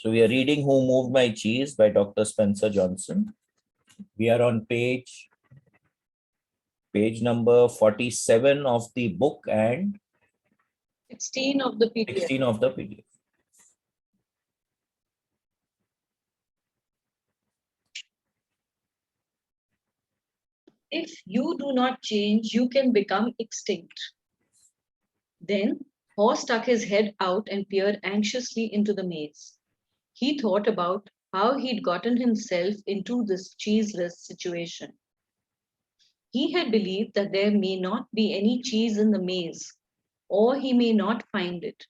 So we are reading Who Moved My Cheese by Dr. Spencer Johnson. We are on page number 47 of the book and 16 of the PDF. 16 of the PDF. If you do not change, you can become extinct. Then Haw stuck his head out and peered anxiously into the maze. He thought about how he'd gotten himself into this cheeseless situation. He had believed that there may not be any cheese in the maze, or he may not find it.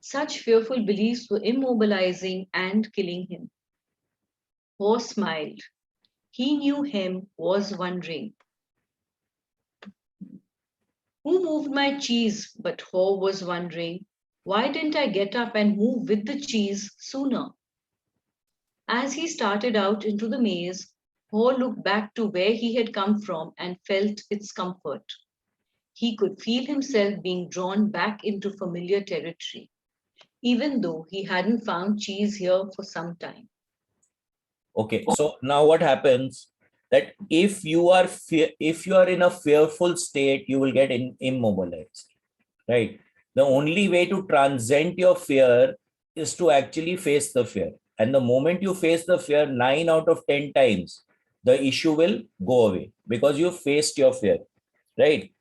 Such fearful beliefs were immobilizing and killing him. Haw smiled. He knew Hem was wondering. Who moved my cheese? But Haw was wondering, why didn't I get up and move with the cheese sooner? As he started out into the maze, Haw looked back to where he had come from and felt its comfort. He could feel himself being drawn back into familiar territory, even though he hadn't found cheese here for some time. Okay, so now what happens that if you are in a fearful state, you will get immobilized, right? The only way to transcend your fear is to actually face the fear. And the moment you face the fear, 9 out of 10 times, the issue will go away because you faced your fear, right?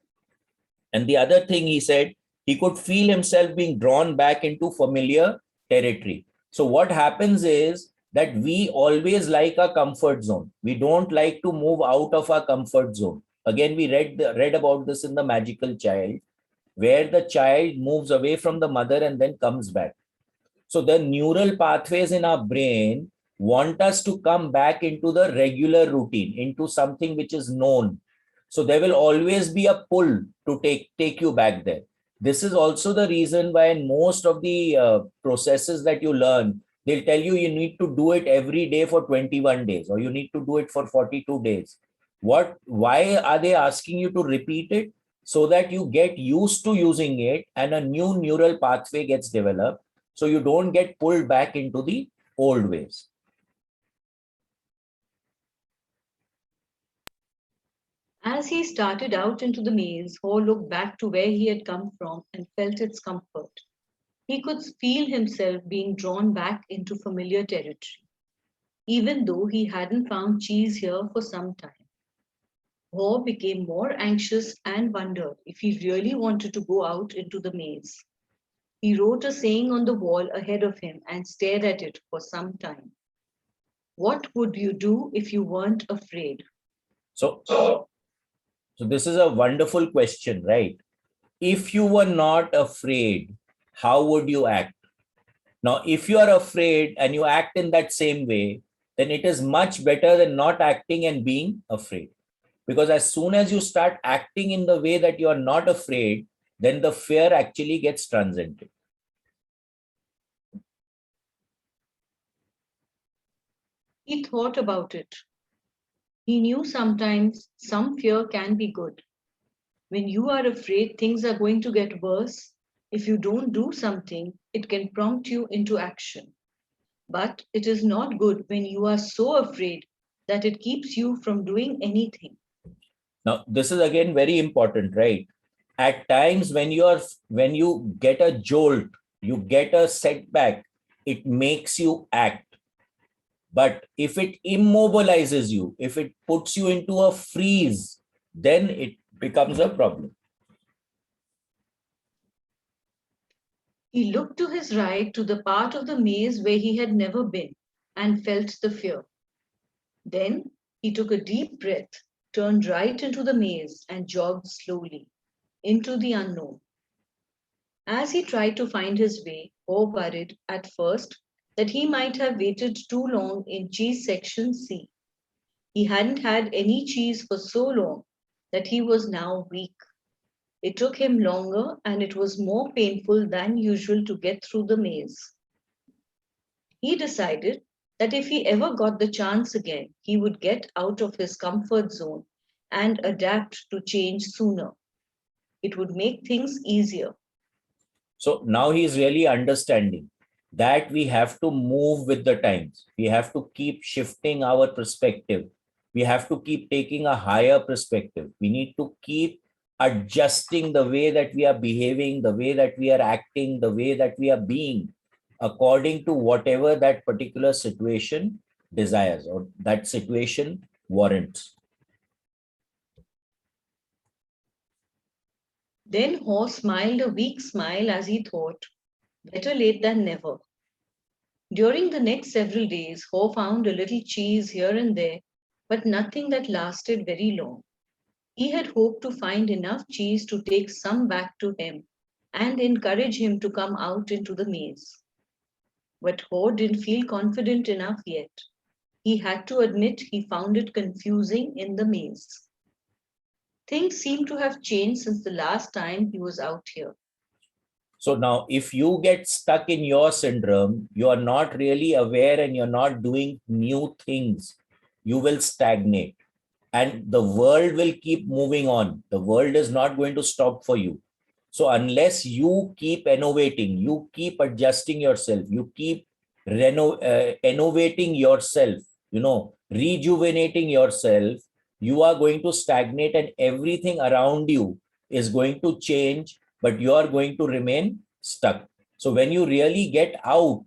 And the other thing he said, he could feel himself being drawn back into familiar territory. So what happens is that we always like a comfort zone. We don't like to move out of our comfort zone. Again, we read about this in The Magical Child, where the child moves away from the mother and then comes back. So the neural pathways in our brain want us to come back into the regular routine, into something which is known. So there will always be a pull to take you back there. This is also the reason why in most of the processes that you learn, they'll tell you need to do it every day for 21 days, or you need to do it for 42 days. Why are they asking you to repeat it? So that you get used to using it and a new neural pathway gets developed, so you don't get pulled back into the old ways. As he started out into the maze, Haw looked back to where he had come from and felt its comfort. He could feel himself being drawn back into familiar territory, even though he hadn't found cheese here for some time. Haw became more anxious and wondered if he really wanted to go out into the maze. He wrote a saying on the wall ahead of him and stared at it for some time. What would you do if you weren't afraid? So this is a wonderful question, right? If you were not afraid, how would you act? Now, if you are afraid and you act in that same way, then it is much better than not acting and being afraid. Because as soon as you start acting in the way that you are not afraid, then the fear actually gets transcended. He thought about it. He knew sometimes some fear can be good. When you are afraid things are going to get worse, if you don't do something, it can prompt you into action. But it is not good when you are so afraid that it keeps you from doing anything. Now, this is again very important, right? At times when you get a jolt, you get a setback, it makes you act. But if it immobilizes you, if it puts you into a freeze, then it becomes a problem. He looked to his right to the part of the maze where he had never been and felt the fear. Then he took a deep breath, turned right into the maze, and jogged slowly into the unknown. As he tried to find his way, Ho worried at first that he might have waited too long in cheese section C. He hadn't had any cheese for so long that he was now weak. It took him longer and it was more painful than usual to get through the maze. He decided that if he ever got the chance again, he would get out of his comfort zone and adapt to change sooner. It would make things easier. So now he is really understanding. that we have to move with the times. We have to keep shifting our perspective. We have to keep taking a higher perspective. We need to keep adjusting the way that we are behaving, the way that we are acting, the way that we are being, according to whatever that particular situation desires or that situation warrants. Then Haw smiled a weak smile as he thought, better late than never. During the next several days, Haw found a little cheese here and there, but nothing that lasted very long. He had hoped to find enough cheese to take some back to him and encourage him to come out into the maze. But Haw didn't feel confident enough yet. He had to admit he found it confusing in the maze. Things seemed to have changed since the last time he was out here. So now, if you get stuck in your syndrome, you are not really aware and you're not doing new things, you will stagnate and the world will keep moving on. The world is not going to stop for you. So unless you keep innovating, you keep adjusting yourself, you keep innovating yourself, rejuvenating yourself, you are going to stagnate and everything around you is going to change, but you are going to remain stuck. So when you really get out,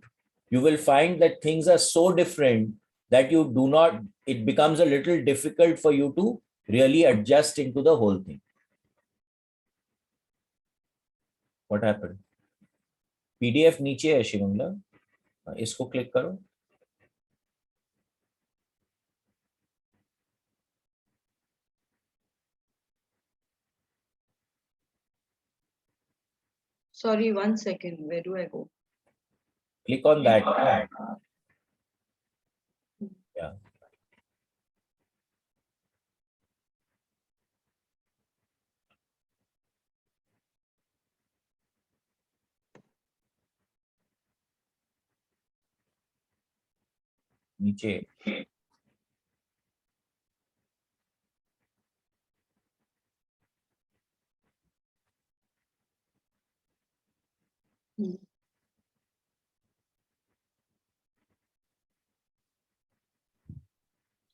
you will find that things are so different that you do not, it becomes a little difficult for you to really adjust into the whole thing. What happened? PDF नीचे है शिवंगला, इसको click करो. Sorry, 1 second. Where do I go? Click on that. Yeah. नीचे.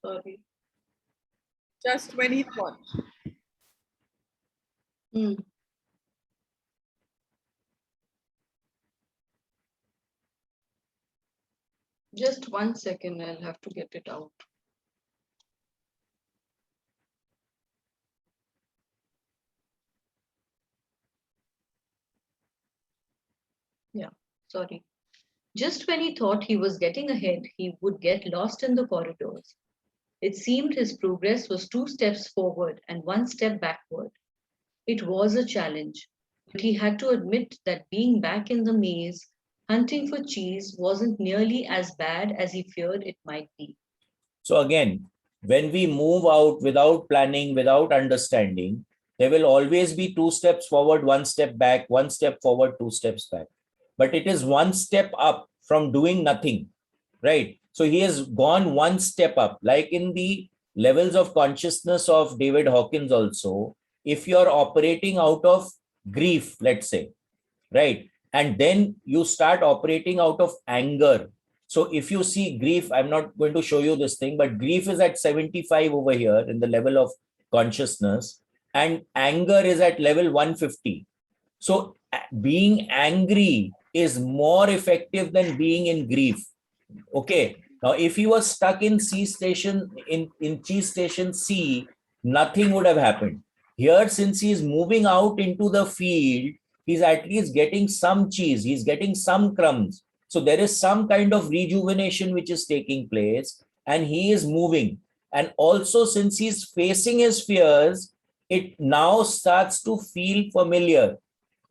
Sorry. Just when he thought. Just 1 second, I'll have to get it out. Yeah, sorry. Just when he thought he was getting ahead, he would get lost in the corridors. It seemed his progress was 2 steps forward and 1 step backward. It was a challenge, but he had to admit that being back in the maze, hunting for cheese, wasn't nearly as bad as he feared it might be. So again, when we move out without planning, without understanding, there will always be 2 steps forward, 1 step back, 1 step forward, 2 steps back. But it is 1 step up from doing nothing, right? So he has gone 1 step up, like in the levels of consciousness of David Hawkins also. If you're operating out of grief, let's say, right? And then you start operating out of anger. So if you see grief, I'm not going to show you this thing, but grief is at 75 over here in the level of consciousness, and anger is at level 150. So being angry is more effective than being in grief. Okay. Now, if he was stuck in C station, in cheese station C, nothing would have happened. Here, since he's moving out into the field, he's at least getting some cheese, he's getting some crumbs. So there is some kind of rejuvenation which is taking place, and he is moving. And also, since he's facing his fears, it now starts to feel familiar,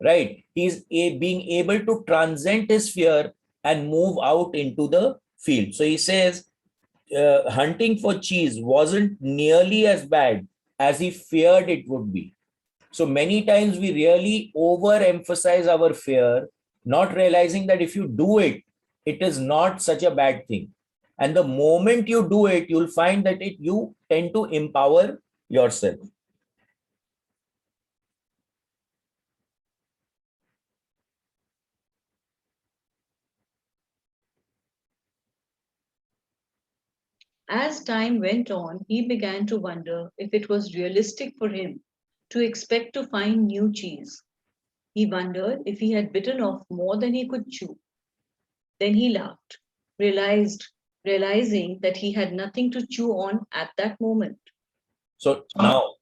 right? He's being able to transcend his fear and move out into the field. So he says, hunting for cheese wasn't nearly as bad as he feared it would be. So many times we really overemphasize our fear, not realizing that if you do it, it is not such a bad thing. And the moment you do it, you'll find that you tend to empower yourself. As time went on, he began to wonder if it was realistic for him to expect to find new cheese. He wondered if he had bitten off more than he could chew. Then he laughed, realizing that he had nothing to chew on at that moment. So now,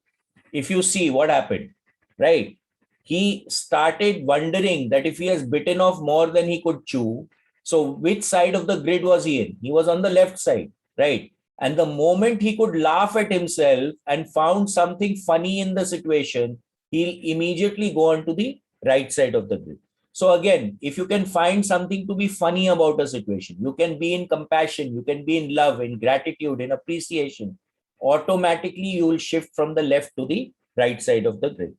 if you see what happened, right? He started wondering that if he has bitten off more than he could chew, so which side of the grid was he in? He was on the left side, right? And the moment he could laugh at himself and found something funny in the situation, he'll immediately go on to the right side of the grid. So again, if you can find something to be funny about a situation, you can be in compassion, you can be in love, in gratitude, in appreciation, automatically you will shift from the left to the right side of the grid.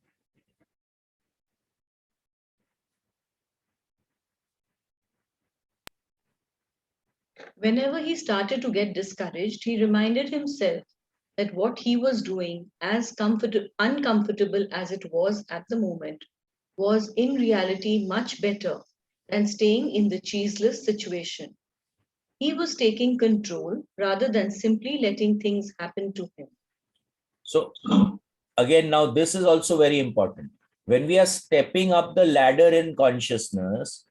Whenever he started to get discouraged, he reminded himself that what he was doing, as uncomfortable as it was at the moment, was in reality much better than staying in the cheeseless situation. He was taking control rather than simply letting things happen to him. So again, now this is also very important. When we are stepping up the ladder in consciousness,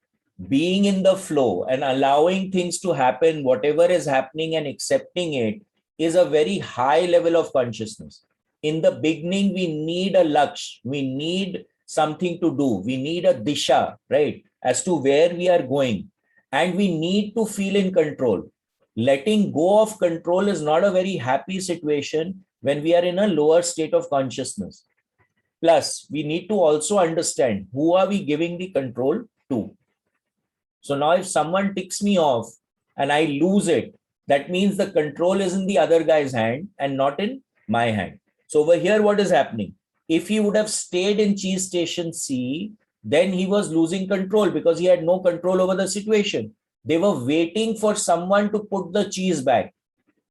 being in the flow and allowing things to happen, whatever is happening and accepting it is a very high level of consciousness. In the beginning, we need a laksh, we need something to do, we need a disha, right? As to where we are going. And we need to feel in control. Letting go of control is not a very happy situation when we are in a lower state of consciousness. Plus, we need to also understand who are we giving the control to. So now if someone ticks me off and I lose it, that means the control is in the other guy's hand and not in my hand. So over here, what is happening? If he would have stayed in cheese station C, then he was losing control because he had no control over the situation. They were waiting for someone to put the cheese back.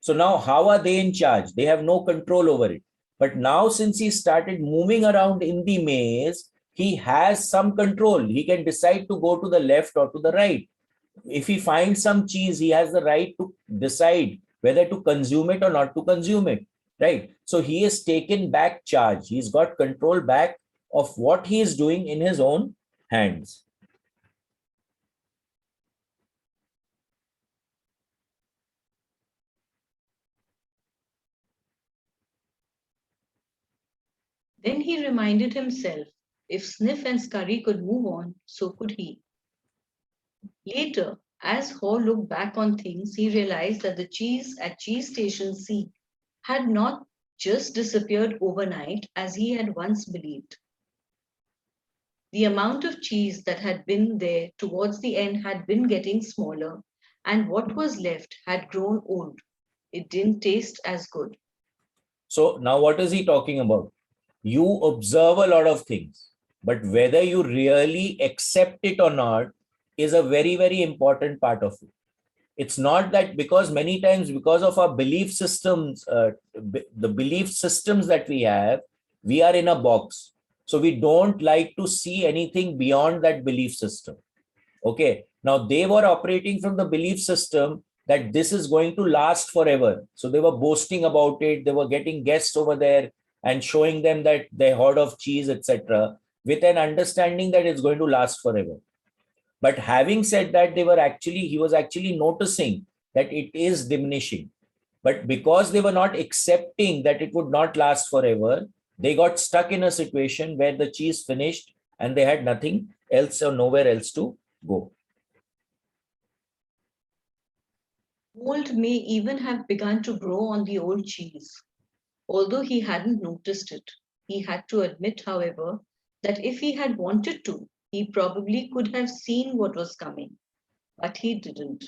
So now how are they in charge? They have no control over it. But now since he started moving around in the maze, he has some control. He can decide to go to the left or to the right. If he finds some cheese, he has the right to decide whether to consume it or not to consume it, right? So he has taken back charge. He's got control back of what he is doing in his own hands. Then he reminded himself, if Sniff and Scurry could move on, so could he. Later, as Hall looked back on things, he realized that the cheese at Cheese Station C had not just disappeared overnight as he had once believed. The amount of cheese that had been there towards the end had been getting smaller, and what was left had grown old. It didn't taste as good. So now what is he talking about? You observe a lot of things, but whether you really accept it or not is a very, very important part of it. It's not that because many times because of our belief systems, the belief systems that we are in a box. So we don't like to see anything beyond that belief system. Okay. Now they were operating from the belief system that this is going to last forever. So they were boasting about it. They were getting guests over there and showing them that they hoard of cheese, etc., with an understanding that it's going to last forever. But having said that, he was actually noticing that it is diminishing. But because they were not accepting that it would not last forever, they got stuck in a situation where the cheese finished and they had nothing else or nowhere else to go. Mold may even have begun to grow on the old cheese. Although he hadn't noticed it, he had to admit, however, that if he had wanted to, he probably could have seen what was coming, but he didn't.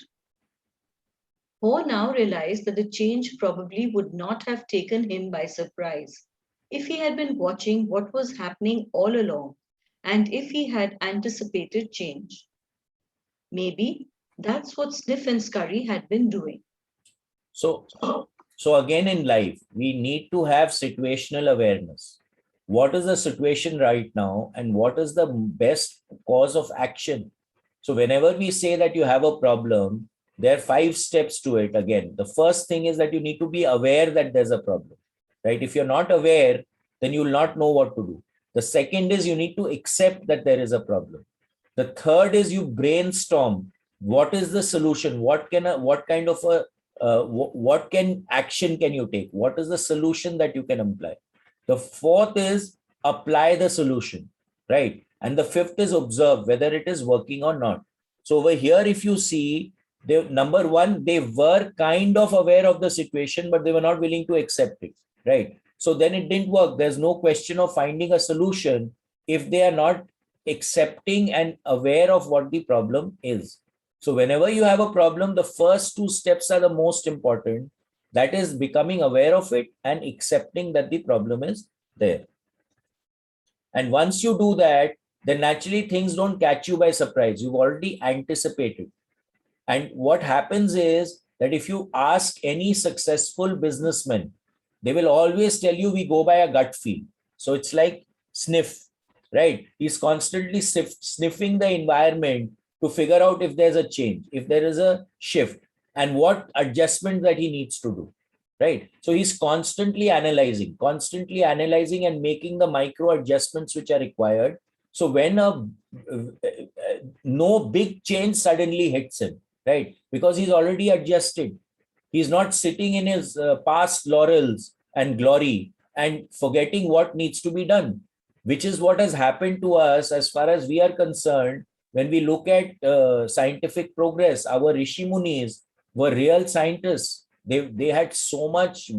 Ho now realized that the change probably would not have taken him by surprise if he had been watching what was happening all along and if he had anticipated change. Maybe that's what Sniff and Scurry had been doing. So again in life, we need to have situational awareness. What is the situation right now and what is the best cause of action? So whenever we say that you have a problem, There are 5 steps to it. Again, the first thing is that you need to be aware that there's a problem, right? If you're not aware, then you will not know what to do. The second is you need to accept that there is a problem. The third is you brainstorm. What is the solution? What kind of a what can action can you take? What is the solution that you can apply? The fourth is apply the solution, right? And the fifth is observe whether it is working or not. So over here, if you see, number one, they were kind of aware of the situation, but they were not willing to accept it, right? So then it didn't work. There's no question of finding a solution if they are not accepting and aware of what the problem is. So whenever you have a problem, the first 2 steps are the most important. That is becoming aware of it and accepting that the problem is there. And once you do that, then naturally things don't catch you by surprise. You've already anticipated. And what happens is that if you ask any successful businessman, they will always tell you we go by a gut feel. So it's like sniff, right? He's constantly sniffing the environment to figure out if there's a change, if there is a shift, and what adjustment that he needs to do, right? So he's constantly analyzing and making the micro adjustments which are required. So when no big change suddenly hits him, right? Because he's already adjusted. He's not sitting in his past laurels and glory and forgetting what needs to be done, which is what has happened to us as far as we are concerned. When we look at scientific progress, our Rishi Munis were real scientists. They had so much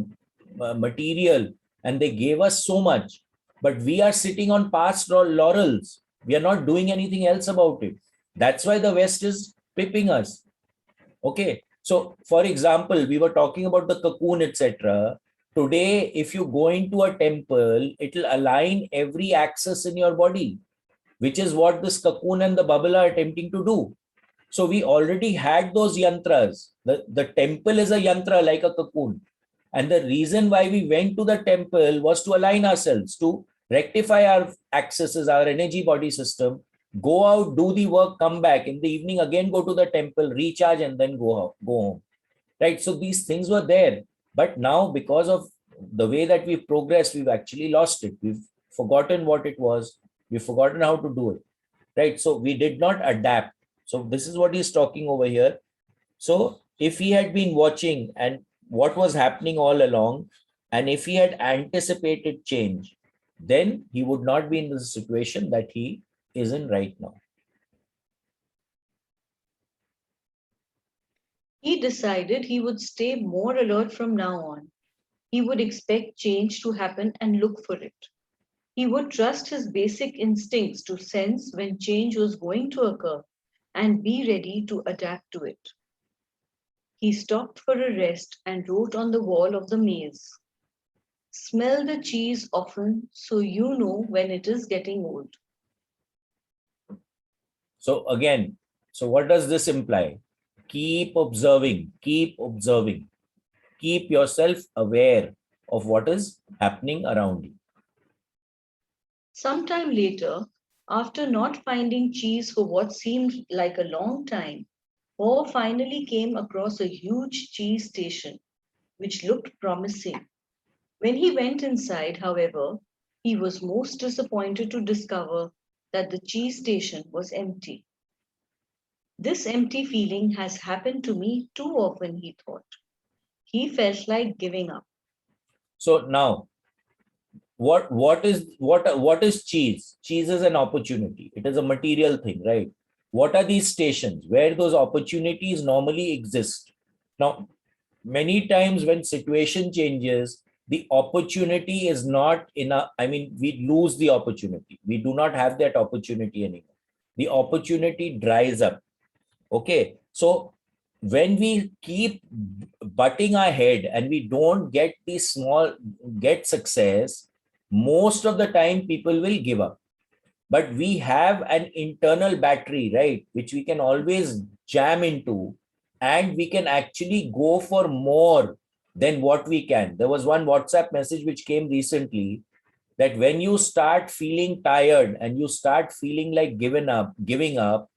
material and they gave us so much, but we are sitting on past laurels. We are not doing anything else about it. That's why the West is pipping us. Okay. So for example, we were talking about the cocoon, etc. Today, if you go into a temple, it will align every axis in your body, which is what this cocoon and the bubble are attempting to do. So we already had those yantras. The temple is a yantra like a cocoon. And the reason why we went to the temple was to align ourselves, to rectify our axes, our energy body system, go out, do the work, come back. In the evening, again go to the temple, recharge, and then go home. Right? So these things were there. But now, because of the way that we've progressed, we've actually lost it. We've forgotten what it was. We've forgotten how to do it. Right? So we did not adapt. So this is what he's talking over here. So if he had been watching and what was happening all along, and if he had anticipated change, then he would not be in the situation that he is in right now. He decided he would stay more alert from now on. He would expect change to happen and look for it. He would trust his basic instincts to sense when change was going to occur and be ready to adapt to it. He stopped for a rest and wrote on the wall of the maze, "Smell the cheese often so you know when it is getting old." So again, so what does this imply? Keep observing, keep yourself aware of what is happening around you. Sometime later, after not finding cheese for what seemed like a long time, Ho finally came across a huge cheese station, which looked promising. When he went inside, however, he was most disappointed to discover that the cheese station was empty. This empty feeling has happened to me too often, he thought. He felt like giving up. So now, what is cheese? Cheese is an opportunity. It is a material thing, right? What are these stations where those opportunities normally exist? Now, many times when situation changes, the opportunity is not enough. I mean, we lose the opportunity. We do not have that opportunity anymore. The opportunity dries up. Okay. So when we keep butting our head and we don't get get success, most of the time people will give up. But we have an internal battery, right, which we can always jam into, and we can actually go for more than what we can. There was one WhatsApp message which came recently that when you start feeling tired and you start feeling like giving up,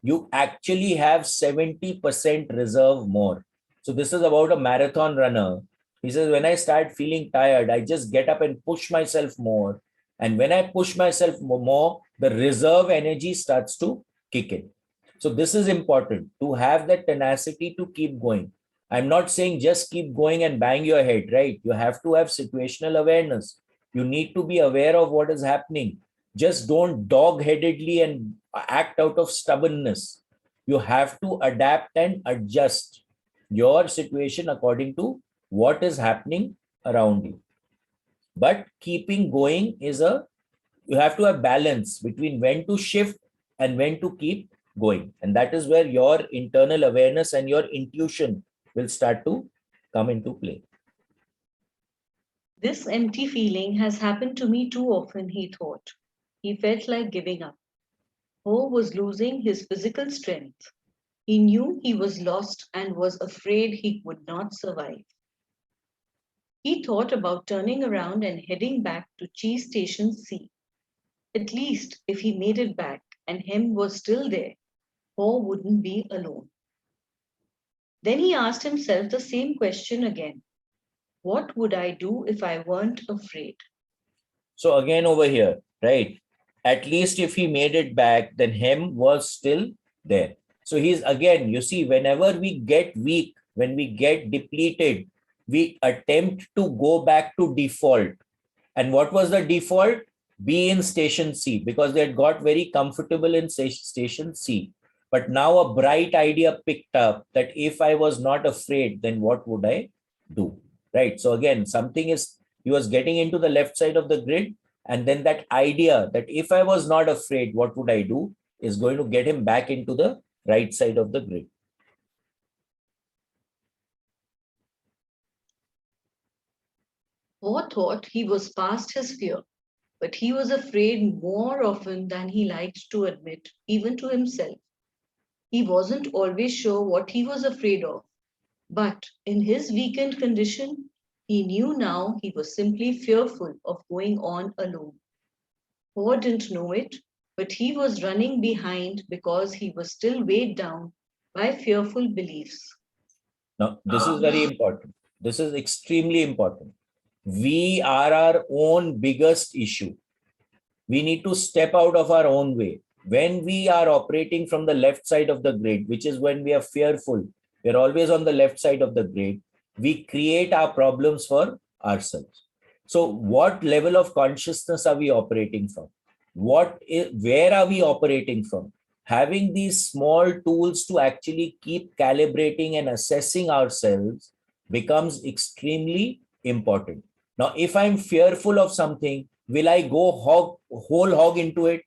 you actually have 70% reserve more. So this is about a marathon runner. He says, when I start feeling tired, I just get up and push myself more. And when I push myself more, the reserve energy starts to kick in. So this is important to have that tenacity to keep going. I'm not saying just keep going and bang your head, right? You have to have situational awareness. You need to be aware of what is happening. Just don't dog-headedly and act out of stubbornness. You have to adapt and adjust your situation according to what is happening around you. But keeping going is you have to have balance between when to shift and when to keep going. And that is where your internal awareness and your intuition will start to come into play. This empty feeling has happened to me too often, he thought. He felt like giving up. Ho was losing his physical strength. He knew he was lost and was afraid he would not survive. He thought about turning around and heading back to Chi Station C. At least if he made it back and Hem was still there, Ho wouldn't be alone. Then he asked himself the same question again. What would I do if I weren't afraid? So again over here, right? At least if he made it back, then Hem was still there. So he's again, you see, whenever we get weak, when we get depleted, we attempt to go back to default. And what was the default? Be in station C, because they had got very comfortable in station C. But now a bright idea picked up that if I was not afraid, then what would I do? Right. So again, something is, he was getting into the left side of the grid. And then that idea that if I was not afraid, what would I do, is going to get him back into the right side of the grid. Ho thought he was past his fear, but he was afraid more often than he liked to admit, even to himself. He wasn't always sure what he was afraid of, but in his weakened condition, he knew now he was simply fearful of going on alone. Ho didn't know it, but he was running behind because he was still weighed down by fearful beliefs. Now, this is very important. This is extremely important. We are our own biggest issue. We need to step out of our own way. When we are operating from the left side of the grid, which is when we are fearful, we're always on the left side of the grid, we create our problems for ourselves. So what level of consciousness are we operating from? Where are we operating from? Having these small tools to actually keep calibrating and assessing ourselves becomes extremely important. Now, if I'm fearful of something, will I go whole hog into it?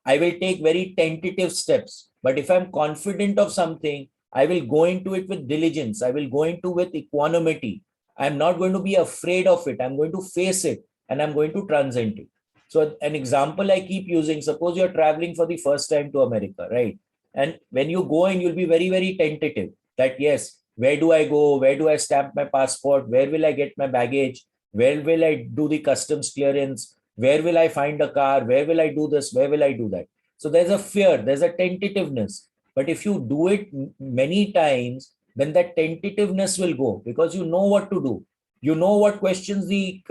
I will take very tentative steps. But if I'm confident of something, I will go into it with diligence. I will go into with equanimity. I'm not going to be afraid of it. I'm going to face it and I'm going to transcend it. So an example I keep using, suppose you're traveling for the first time to America, right? And when you go in, you'll be very, very tentative that, yes, where do I go? Where do I stamp my passport? Where will I get my baggage? Where will I do the customs clearance? Where will I find a car? Where will I do this? Where will I do that? So there's a fear, there's a tentativeness. But if you do it many times, then that tentativeness will go because you know what to do. You know what questions the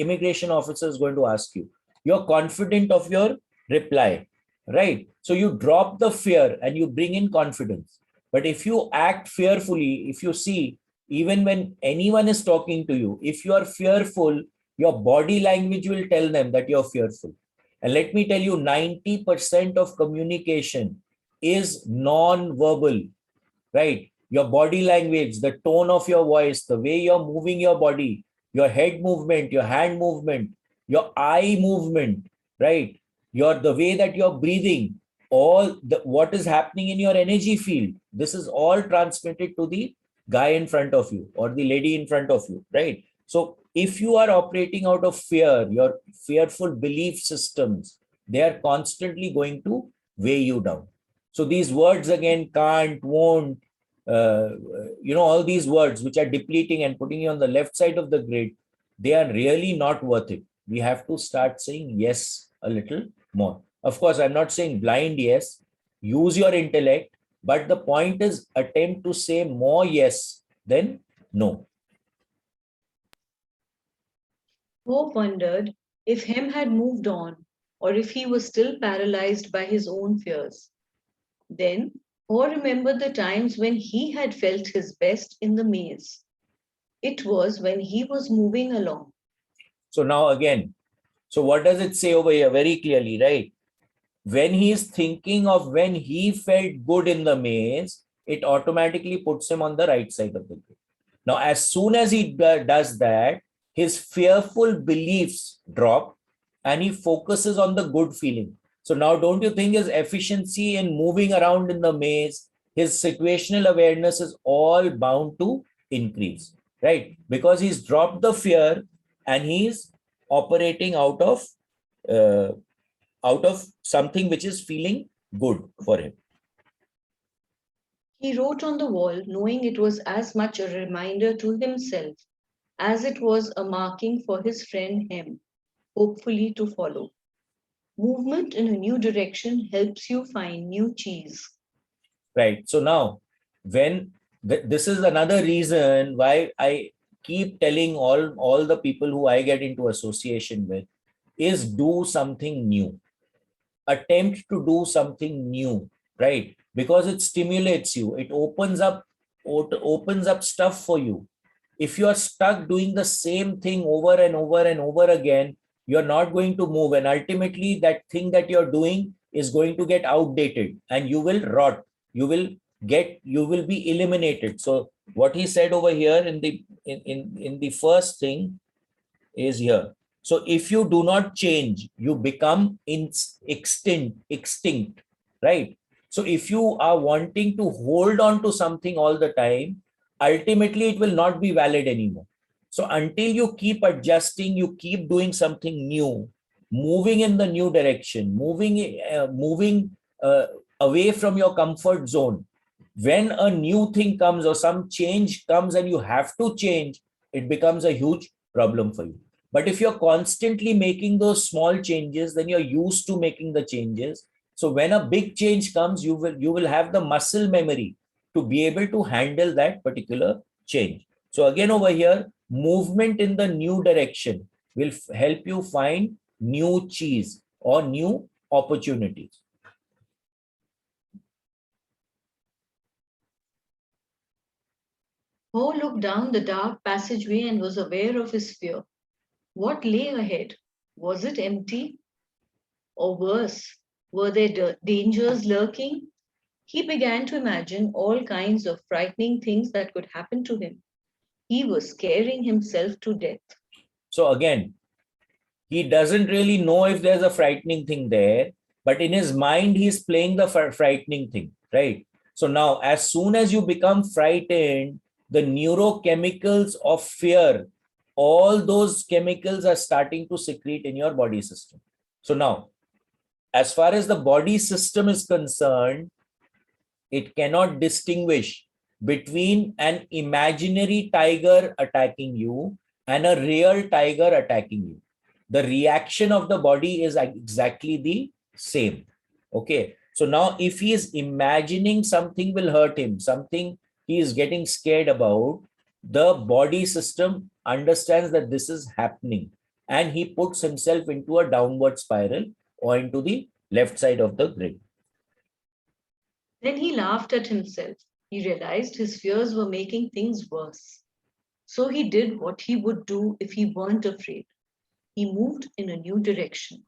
immigration officer is going to ask you. You're confident of your reply, right? So you drop the fear and you bring in confidence. But if you act fearfully, if you see, even when anyone is talking to you, if you are fearful, your body language will tell them that you're fearful. And let me tell you, 90% of communication is non-verbal, right? Your body language, the tone of your voice, the way you're moving your body, your head movement, your hand movement, your eye movement, right? The way that you're breathing, what is happening in your energy field, this is all transmitted to the guy in front of you or the lady in front of you, right? So if you are operating out of fear, your fearful belief systems, they are constantly going to weigh you down. So these words again, can't, won't, all these words which are depleting and putting you on the left side of the grid, they are really not worth it. We have to start saying yes a little more. Of course, I'm not saying blind yes. use your intellect, but the point is attempt to say more yes than no. Ho wondered if Hem had moved on or if he was still paralyzed by his own fears. Then Ho remembered the times when he had felt his best in the maze. It was when he was moving along. So now again, so what does it say over here? Very clearly, right? When he is thinking of when he felt good in the maze, it automatically puts him on the right side of the grid. Now, as soon as he does that, his fearful beliefs drop and he focuses on the good feeling. So now, don't you think his efficiency in moving around in the maze, his situational awareness is all bound to increase, right? Because he's dropped the fear and he's operating uh, out of something which is feeling good for him. He wrote on the wall, knowing it was as much a reminder to himself as it was a marking for his friend Hem, hopefully to follow. Movement in a new direction helps you find new cheese. Right. So now, when this is another reason why I keep telling all the people who I get into association with is do something new. Attempt to do something new, right? Because it stimulates you. It opens up stuff for you. If you are stuck doing the same thing over and over and over again, you're not going to move. And ultimately, that thing that you're doing is going to get outdated and you will rot. You will be eliminated. So what he said over here in the first thing is here. So if you do not change, you become extinct, right? So if you are wanting to hold on to something all the time, ultimately it will not be valid anymore. So until you keep adjusting, you keep doing something new, moving in the new direction, moving away from your comfort zone. When a new thing comes or some change comes and you have to change, it becomes a huge problem for you. But if you're constantly making those small changes, then you're used to making the changes. So when a big change comes, you will have the muscle memory to be able to handle that particular change. So again, over here, movement in the new direction will help you find new cheese or new opportunities. Ho looked down the dark passageway and was aware of his fear. What lay ahead? Was it empty? Or worse, were there dangers lurking? He began to imagine all kinds of frightening things that could happen to him. He was scaring himself to death. So again, he doesn't really know if there's a frightening thing there, but in his mind, he's playing the frightening thing, right? So now, as soon as you become frightened, the neurochemicals of fear, all those chemicals are starting to secrete in your body system. So now, as far as the body system is concerned, it cannot distinguish between an imaginary tiger attacking you and a real tiger attacking you. The reaction of the body is exactly the same. Okay. So now if he is imagining something will hurt him, something he is getting scared about, the body system understands that this is happening and he puts himself into a downward spiral or into the left side of the grid. Then he laughed at himself. He realized his fears were making things worse. So he did what he would do if he weren't afraid. He moved in a new direction.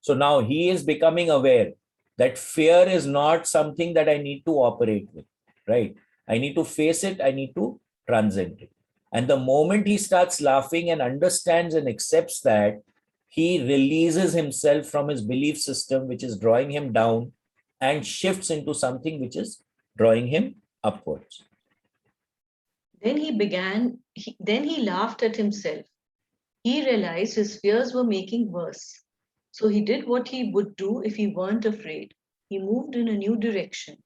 So now he is becoming aware that fear is not something that I need to operate with, right? I need to face it. I need to transcend it. And the moment he starts laughing and understands and accepts that, he releases himself from his belief system, which is drawing him down, and shifts into something which is drawing him upwards. Then he laughed at himself. He realized his fears were making worse. So he did what he would do if he weren't afraid. He moved in a new direction.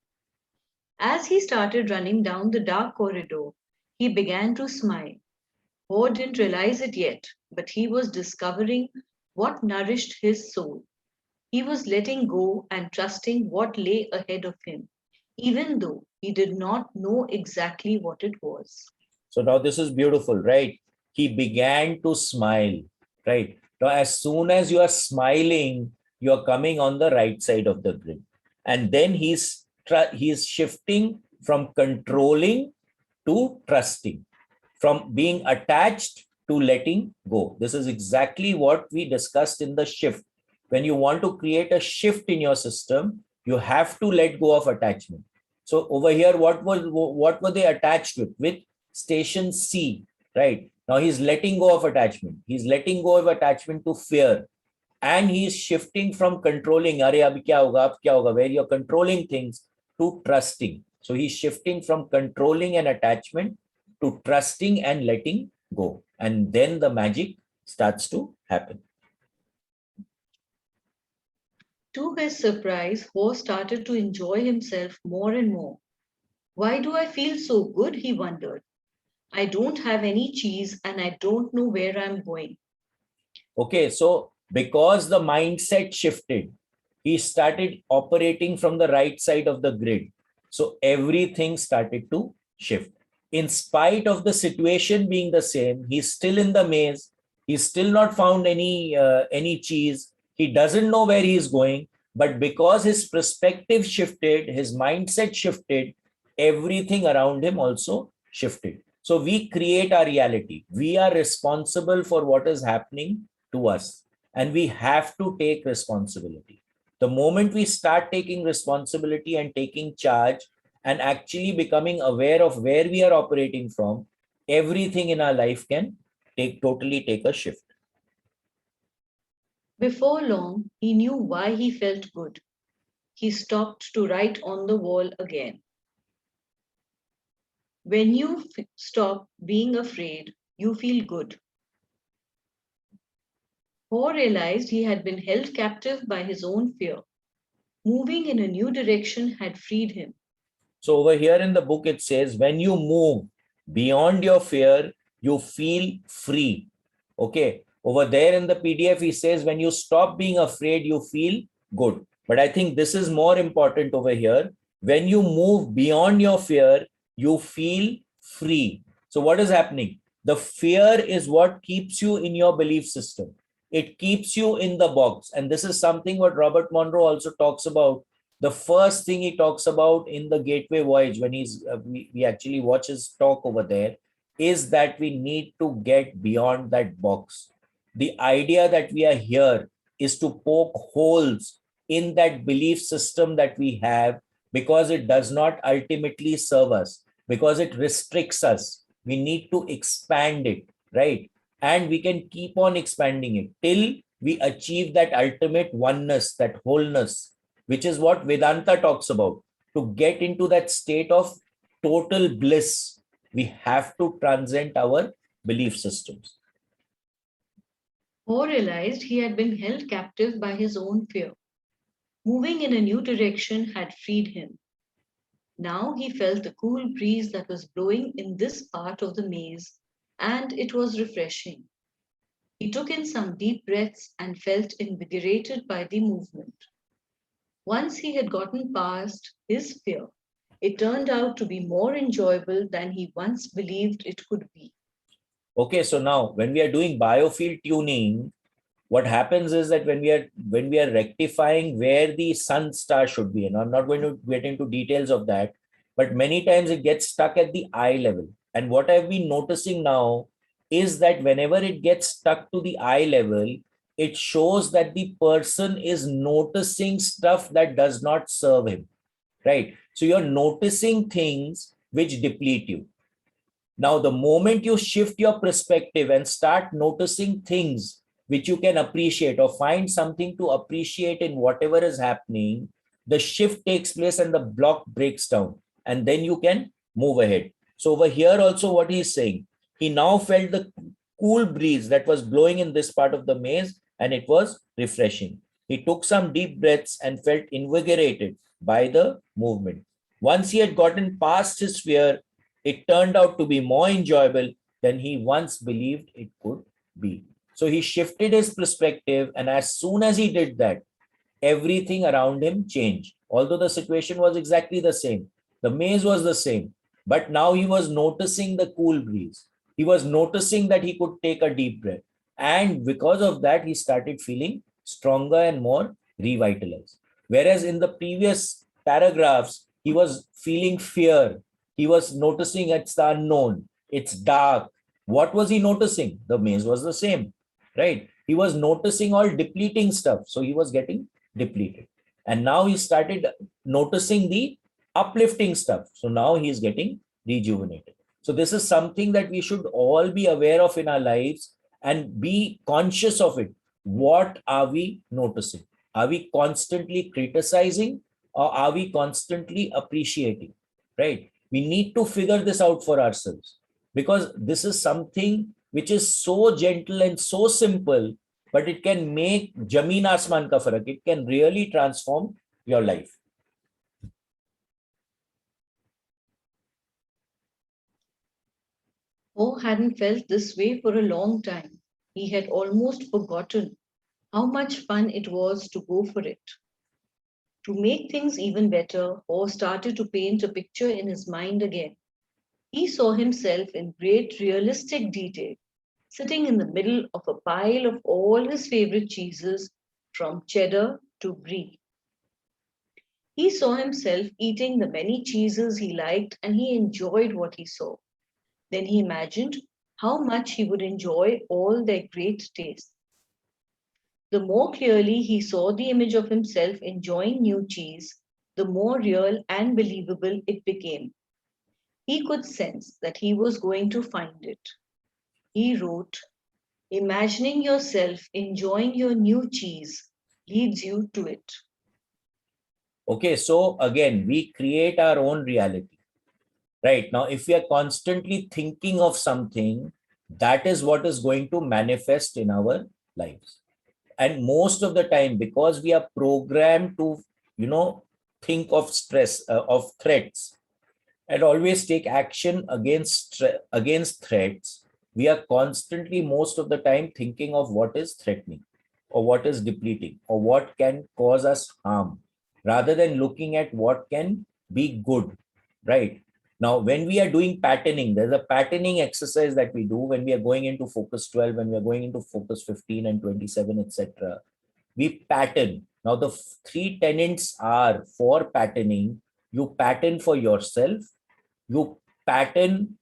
As he started running down the dark corridor, he began to smile. Ho didn't realize it yet, but he was discovering what nourished his soul. He was letting go and trusting what lay ahead of him, even though he did not know exactly what it was. So now this is beautiful, right? He began to smile, right? Now, as soon as you are smiling, you are coming on the right side of the grid. And then he's shifting from controlling to trusting, from being attached to letting go. This is exactly what we discussed in the shift. When you want to create a shift in your system, you have to let go of attachment. So over here, what were they attached with station C, right? Now he's letting go of attachment. He's letting go of attachment to fear, and he's shifting from controlling, Are abhi kya hoga, ab kya hoga, where you're controlling things, to trusting. So he's shifting from controlling and attachment to trusting and letting go. And then the magic starts to happen. To his surprise, Ho started to enjoy himself more and more. Why do I feel so good? He wondered. I don't have any cheese and I don't know where I'm going. Okay, so because the mindset shifted, he started operating from the right side of the grid. So everything started to shift. In spite of the situation being the same, he's still in the maze. He's still not found any cheese. He doesn't know where he's going. But because his perspective shifted, his mindset shifted, everything around him also shifted. So we create our reality. We are responsible for what is happening to us, and we have to take responsibility. The moment we start taking responsibility and taking charge and actually becoming aware of where we are operating from, everything in our life can totally take a shift. Before long, he knew why he felt good. He stopped to write on the wall again. When you stop being afraid, you feel good. Ho realized he had been held captive by his own fear. Moving in a new direction had freed him. So over here in the book, it says, when you move beyond your fear, you feel free. Okay. Over there in the PDF, he says, when you stop being afraid, you feel good. But I think this is more important over here. When you move beyond your fear, you feel free. So what is happening? The fear is what keeps you in your belief system. It keeps you in the box. And this is something what Robert Monroe also talks about. The first thing he talks about in the Gateway Voyage, when we actually watch his talk over there, is that we need to get beyond that box. The idea that we are here is to poke holes in that belief system that we have, because it does not ultimately serve us, because it restricts us. We need to expand it, right? And we can keep on expanding it till we achieve that ultimate oneness, that wholeness, which is what Vedanta talks about. To get into that state of total bliss, we have to transcend our belief systems. Ho realized he had been held captive by his own fear. Moving in a new direction had freed him. Now he felt the cool breeze that was blowing in this part of the maze, and it was refreshing. He took in some deep breaths and felt invigorated by the movement. Once he had gotten past his fear, it turned out to be more enjoyable than he once believed it could be. Okay, so now when we are doing biofield tuning, what happens is that when we are rectifying where the sun star should be, and I'm not going to get into details of that, but many times it gets stuck at the eye level. And what I've been noticing now is that whenever it gets stuck to the eye level, it shows that the person is noticing stuff that does not serve him, right? So you're noticing things which deplete you. Now, the moment you shift your perspective and start noticing things which you can appreciate, or find something to appreciate in whatever is happening, the shift takes place and the block breaks down, and then you can move ahead. So over here also what he's saying, he now felt the cool breeze that was blowing in this part of the maze, and it was refreshing. He took some deep breaths and felt invigorated by the movement. Once he had gotten past his fear, it turned out to be more enjoyable than he once believed it could be. So he shifted his perspective, and as soon as he did that, everything around him changed. Although the situation was exactly the same, the maze was the same, but now he was noticing the cool breeze. He was noticing that he could take a deep breath. And because of that, he started feeling stronger and more revitalized. Whereas in the previous paragraphs, he was feeling fear. He was noticing it's the unknown, it's dark. What was he noticing? The maze was the same, right? He was noticing all depleting stuff. So he was getting depleted. And now he started noticing the uplifting stuff. So now he's getting rejuvenated. So this is something that we should all be aware of in our lives and be conscious of it. What are we noticing? Are we constantly criticizing or are we constantly appreciating? Right? We need to figure this out for ourselves because this is something which is so gentle and so simple, but it can make Jameen Asman ka farak. It can really transform your life. Mo hadn't felt this way for a long time. He had almost forgotten how much fun it was to go for it. To make things even better, Ho started to paint a picture in his mind again. He saw himself in great realistic detail, sitting in the middle of a pile of all his favorite cheeses, from cheddar to brie. He saw himself eating the many cheeses he liked and he enjoyed what he saw. Then he imagined how much he would enjoy all their great taste. The more clearly he saw the image of himself enjoying new cheese, the more real and believable it became. He could sense that he was going to find it. He wrote, imagining yourself enjoying your new cheese leads you to it. Okay, so again, we create our own reality. Right now, if we are constantly thinking of something, that is what is going to manifest in our lives. And most of the time, because we are programmed to, think of stress, of threats, and always take action against threats, we are constantly, most of the time, thinking of what is threatening or what is depleting or what can cause us harm rather than looking at what can be good, right? Now, when we are doing patterning, there's a patterning exercise that we do when we are going into focus 12, when we are going into focus 15 and 27, etc. We pattern. Now, the three tenets are for patterning. You pattern for yourself, you pattern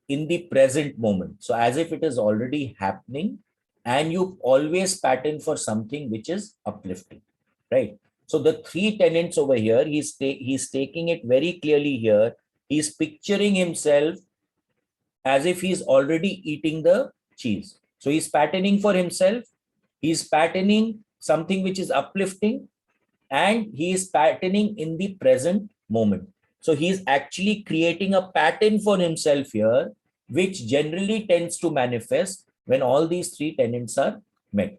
in the present moment. So as if it is already happening, and you always pattern for something which is uplifting, right? So the three tenets over here, he's taking it very clearly here. He's picturing himself as if he's already eating the cheese. So he's patterning for himself. He's patterning something which is uplifting, and he is patterning in the present moment. So he is actually creating a pattern for himself here, which generally tends to manifest when all these three tenets are met.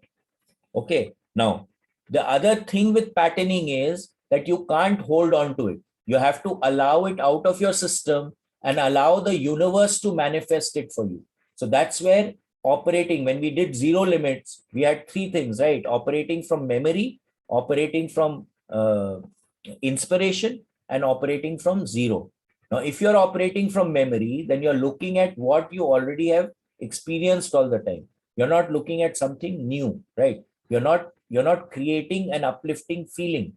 Okay. Now, the other thing with patterning is that you can't hold on to it. You have to allow it out of your system and allow the universe to manifest it for you. So that's where operating, when we did zero limits, we had three things, right? Operating from memory, operating from inspiration, and operating from zero. Now, if you're operating from memory, then you're looking at what you already have experienced all the time. You're not looking at something new, right? You're not creating an uplifting feeling.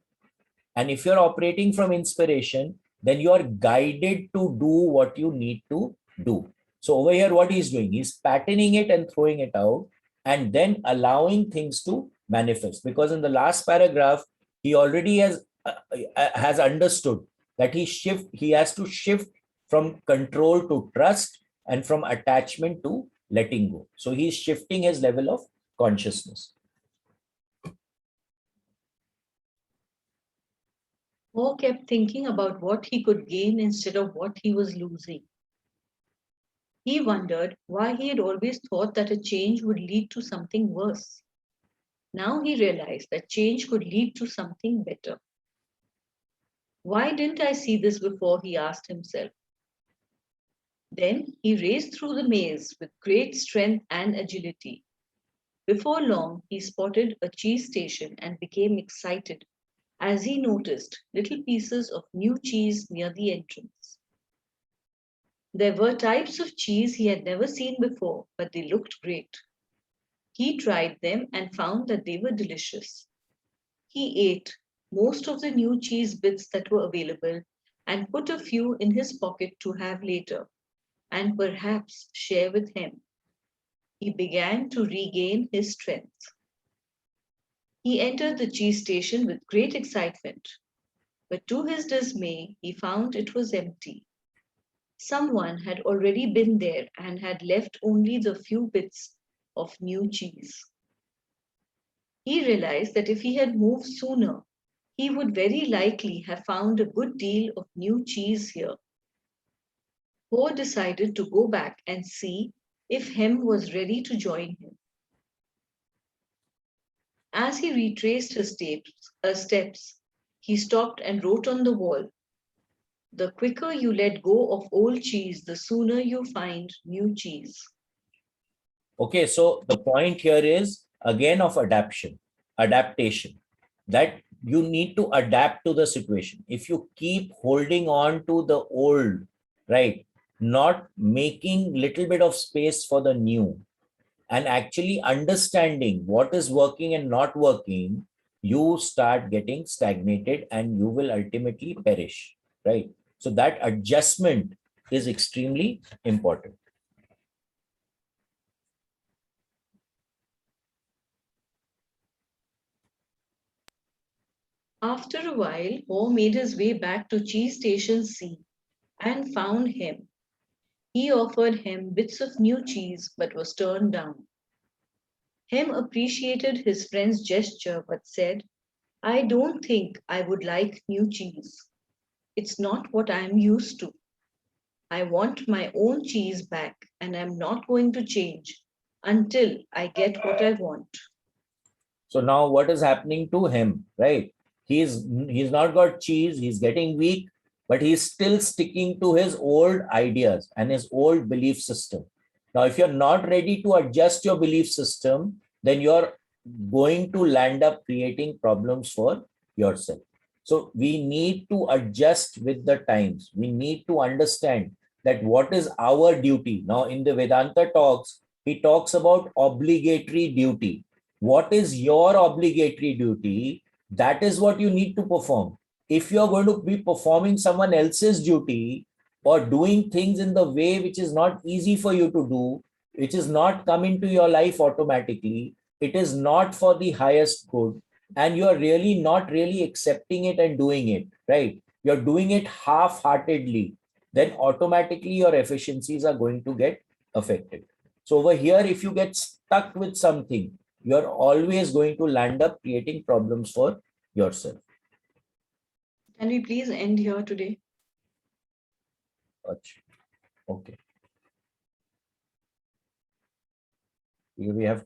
And if you're operating from inspiration, then you are guided to do what you need to do. So over here, what he's doing, he's patterning it and throwing it out, and then allowing things to manifest. Because in the last paragraph, he already has understood that he has to shift from control to trust and from attachment to letting go. So he's shifting his level of consciousness. Mo kept thinking about what he could gain instead of what he was losing. He wondered why he had always thought that a change would lead to something worse. Now he realized that change could lead to something better. Why didn't I see this before? He asked himself. Then he raced through the maze with great strength and agility. Before long, he spotted a cheese station and became excited. as he noticed little pieces of new cheese near the entrance. There were types of cheese he had never seen before, but they looked great. He tried them and found that they were delicious. He ate most of the new cheese bits that were available and put a few in his pocket to have later and perhaps share with him. He began to regain his strength. He entered the cheese station with great excitement, but to his dismay, he found it was empty. Someone had already been there and had left only the few bits of new cheese. He realized that if he had moved sooner, he would very likely have found a good deal of new cheese here. Ho decided to go back and see if Hem was ready to join him. As he retraced his steps, he stopped and wrote on the wall, "The quicker you let go of old cheese, the sooner you find new cheese." Okay, so the point here is again of adaptation, that you need to adapt to the situation. If you keep holding on to the old, right, not making little bit of space for the new, and actually understanding what is working and not working, you start getting stagnated and you will ultimately perish, right? So that adjustment is extremely important. After a while, Ho made his way back to Cheese Station C and found him. He offered him bits of new cheese but was turned down. Hem appreciated his friend's gesture but said, "I don't think I would like new cheese. It's not what I'm used to. I want my own cheese back and I'm not going to change until I get what I want." So now what is happening to him, right? He's not got cheese, he's getting weak, but he's still sticking to his old ideas and his old belief system. Now, if you're not ready to adjust your belief system, then you're going to land up creating problems for yourself. So we need to adjust with the times. We need to understand that what is our duty. Now, in the Vedanta talks, he talks about obligatory duty. What is your obligatory duty? That is what you need to perform. If you're going to be performing someone else's duty or doing things in the way which is not easy for you to do, which is not coming to your life automatically, it is not for the highest good, and you're really not really accepting it and doing it, right? You're doing it half-heartedly, then automatically your efficiencies are going to get affected. So over here, if you get stuck with something, you're always going to land up creating problems for yourself. Can we please end here today? Okay. We have